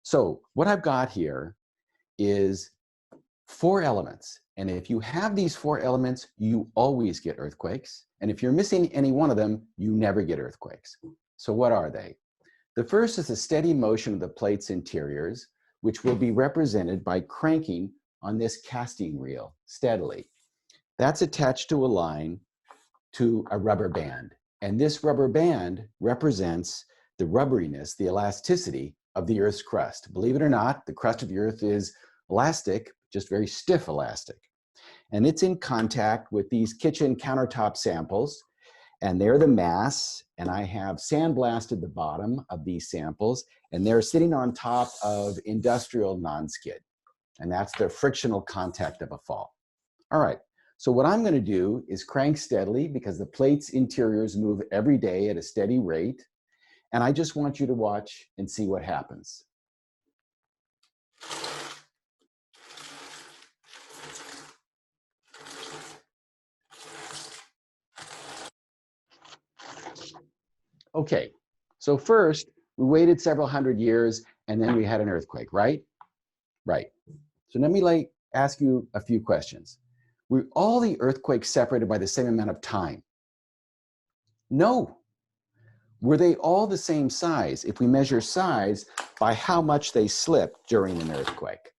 So what I've got here is 4 elements. And if you have these 4 elements, you always get earthquakes. And if you're missing any one of them, you never get earthquakes. So what are they? The first is the steady motion of the plate's interiors, which will be represented by cranking on this casting reel steadily. That's attached to a line to a rubber band. And this rubber band represents the rubberiness, the elasticity of the Earth's crust. Believe it or not, the crust of the Earth is elastic, just very stiff elastic. And it's in contact with these kitchen countertop samples, and they're the mass, and I have sandblasted the bottom of these samples, and they're sitting on top of industrial non-skid. And that's the frictional contact of a fall. All right, so what I'm gonna do is crank steadily because the plate's interiors move every day at a steady rate. And I just want you to watch and see what happens. Okay, so first we waited several hundred years and then we had an earthquake, right? Right. So let me ask you a few questions. Were all the earthquakes separated by the same amount of time? No. Were they all the same size if we measure size by how much they slipped during an earthquake?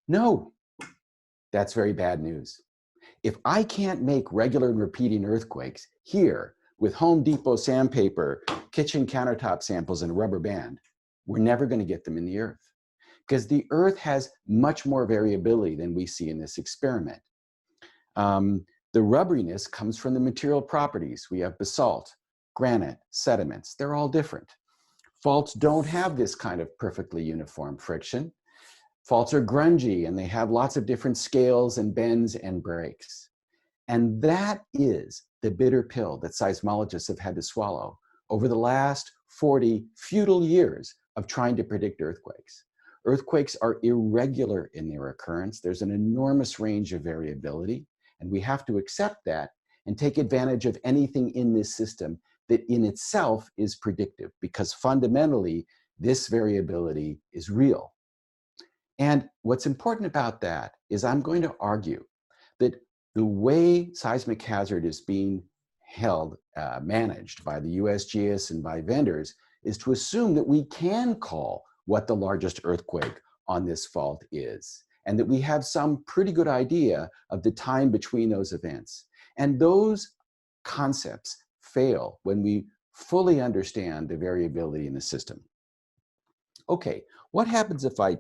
No. That's very bad news. If I can't make regular and repeating earthquakes here with Home Depot sandpaper, kitchen countertop samples, and a rubber band, we're never going to get them in the Earth. Because the Earth has much more variability than we see in this experiment. The rubberiness comes from the material properties. We have basalt, granite, sediments. They're all different. Faults don't have this kind of perfectly uniform friction. Faults are grungy and they have lots of different scales and bends and breaks. And that is the bitter pill that seismologists have had to swallow over the last 40 futile years of trying to predict earthquakes. Earthquakes are irregular in their occurrence. There's an enormous range of variability, and we have to accept that and take advantage of anything in this system that in itself is predictive, because fundamentally, this variability is real. And what's important about that is I'm going to argue that the way seismic hazard is being managed by the USGS and by vendors is to assume that we can call what the largest earthquake on this fault is, and that we have some pretty good idea of the time between those events. And those concepts fail when we fully understand the variability in the system. Okay, what happens if I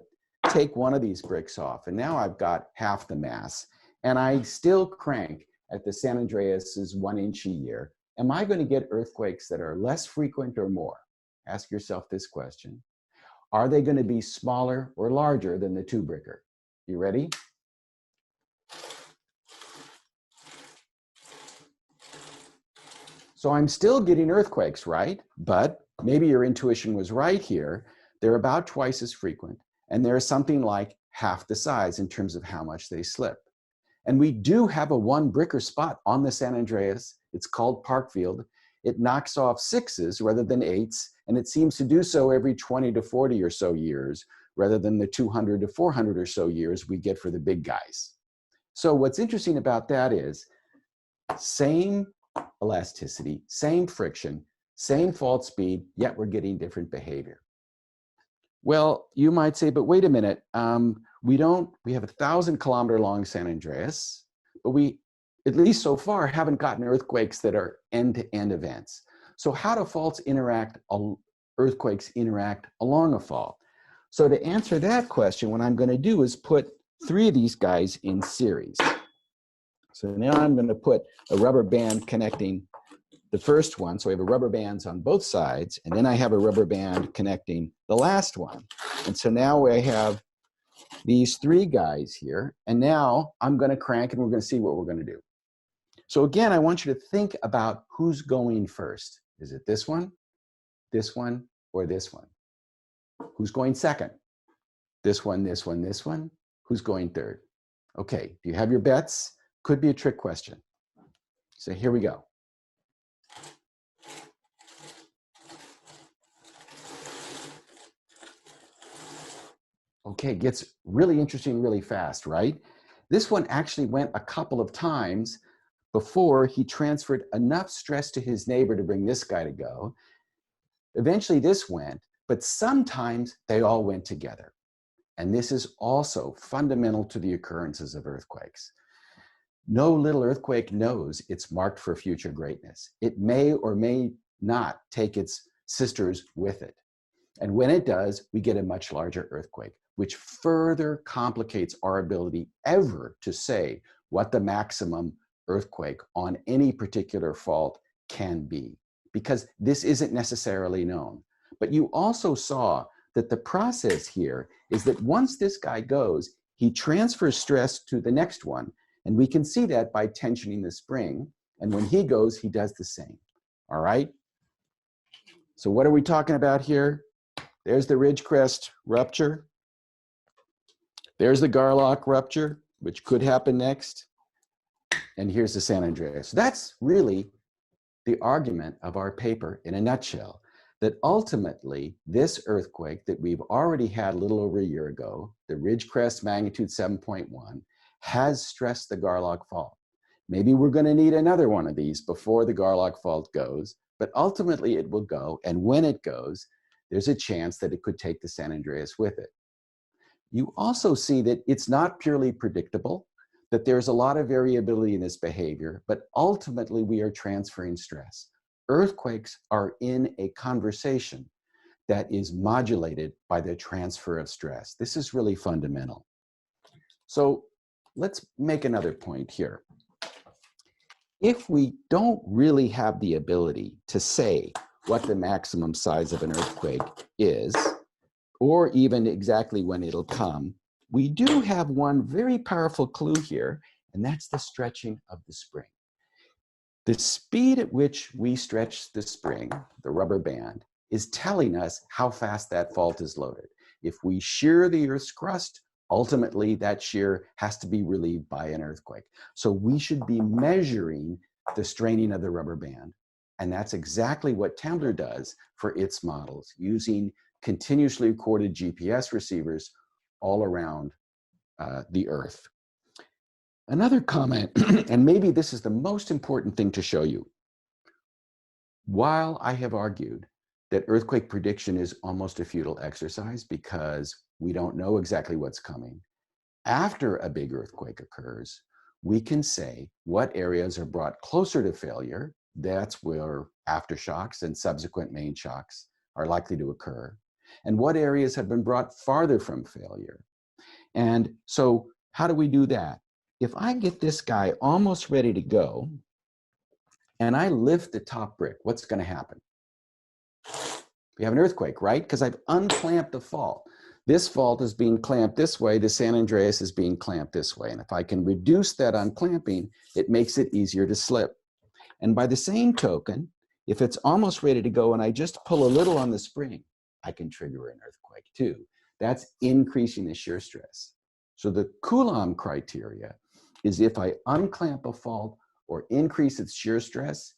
take one of these bricks off and now I've got half the mass and I still crank at the San Andreas's 1 inch a year? Am I going to get earthquakes that are less frequent or more? Ask yourself this question. Are they going to be smaller or larger than the 2-bricker? You ready? So I'm still getting earthquakes, right? But maybe your intuition was right here. They're about twice as frequent, and they're something like half the size in terms of how much they slip. And we do have a 1-bricker spot on the San Andreas. It's called Parkfield. It knocks off 6s rather than 8s, and it seems to do so every 20 to 40 or so years, rather than the 200 to 400 or so years we get for the big guys. So what's interesting about that is same elasticity, same friction, same fault speed, yet we're getting different behavior. Well, you might say, but wait a minute, we have a 1,000-kilometer long San Andreas, but we, at least so far, haven't gotten earthquakes that are end-to-end events. So how do earthquakes interact along a fault? So to answer that question, what I'm going to do is put 3 of these guys in series. So now I'm going to put a rubber band connecting the first one. So we have a rubber bands on both sides, and then I have a rubber band connecting the last one. And so now I have these 3 guys here, and now I'm going to crank and we're going to see what we're going to do. So again, I want you to think about who's going first. Is it this one, or this one? Who's going second? This one, this one, this one? Who's going third? Okay, do you have your bets? Could be a trick question. So here we go. Okay, it gets really interesting really fast, right? This one actually went a couple of times before he transferred enough stress to his neighbor to bring this guy to go. Eventually this went, but sometimes they all went together. And this is also fundamental to the occurrences of earthquakes. No little earthquake knows it's marked for future greatness. It may or may not take its sisters with it. And when it does, we get a much larger earthquake, which further complicates our ability ever to say what the maximum earthquake on any particular fault can be, because this isn't necessarily known. But you also saw that the process here is that once this guy goes, he transfers stress to the next one. And we can see that by tensioning the spring. And when he goes, he does the same. All right? So what are we talking about here? There's the ridge crest rupture. There's the Garlock rupture, which could happen next. And here's the San Andreas. That's really the argument of our paper in a nutshell, that ultimately this earthquake that we've already had a little over a year ago, the ridge crest magnitude 7.1, has stressed the Garlock fault. Maybe we're going to need another one of these before the Garlock fault goes, but ultimately it will go. And when it goes, there's a chance that it could take the San Andreas with it. You also see that it's not purely predictable, that there's a lot of variability in this behavior, but ultimately we are transferring stress. Earthquakes are in a conversation that is modulated by the transfer of stress. This is really fundamental. So let's make another point here. If we don't really have the ability to say what the maximum size of an earthquake is, or even exactly when it'll come, we do have one very powerful clue here, and that's the stretching of the spring. The speed at which we stretch the spring, the rubber band, is telling us how fast that fault is loaded. If we shear the Earth's crust, ultimately that shear has to be relieved by an earthquake. So we should be measuring the straining of the rubber band. And that's exactly what Temblor does for its models, using continuously recorded GPS receivers all around the Earth. Another comment, and maybe this is the most important thing to show you. While I have argued that earthquake prediction is almost a futile exercise because we don't know exactly what's coming, after a big earthquake occurs, we can say what areas are brought closer to failure. That's where aftershocks and subsequent main shocks are likely to occur. And what areas have been brought farther from failure. And so how do we do that? If I get this guy almost ready to go, and I lift the top brick, what's going to happen? We have an earthquake, right? Because I've unclamped the fault. This fault is being clamped this way, the San Andreas is being clamped this way. And if I can reduce that unclamping, it makes it easier to slip. And by the same token, if it's almost ready to go and I just pull a little on the spring, I can trigger an earthquake too. That's increasing the shear stress. So the Coulomb criteria is if I unclamp a fault or increase its shear stress,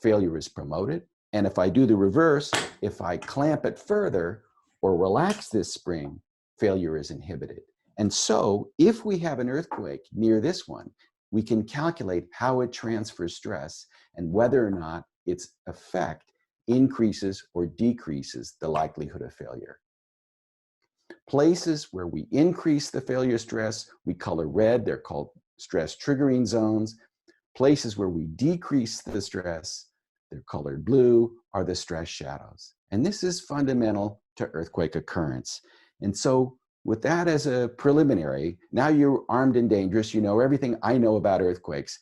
failure is promoted. And if I do the reverse, if I clamp it further or relax this spring, failure is inhibited. And so if we have an earthquake near this one, we can calculate how it transfers stress and whether or not its effect increases or decreases the likelihood of failure. Places where we increase the failure stress, we color red, they're called stress triggering zones. Places where we decrease the stress, they're colored blue, are the stress shadows. And this is fundamental to earthquake occurrence. And so with that as a preliminary, now you're armed and dangerous, you know everything I know about earthquakes.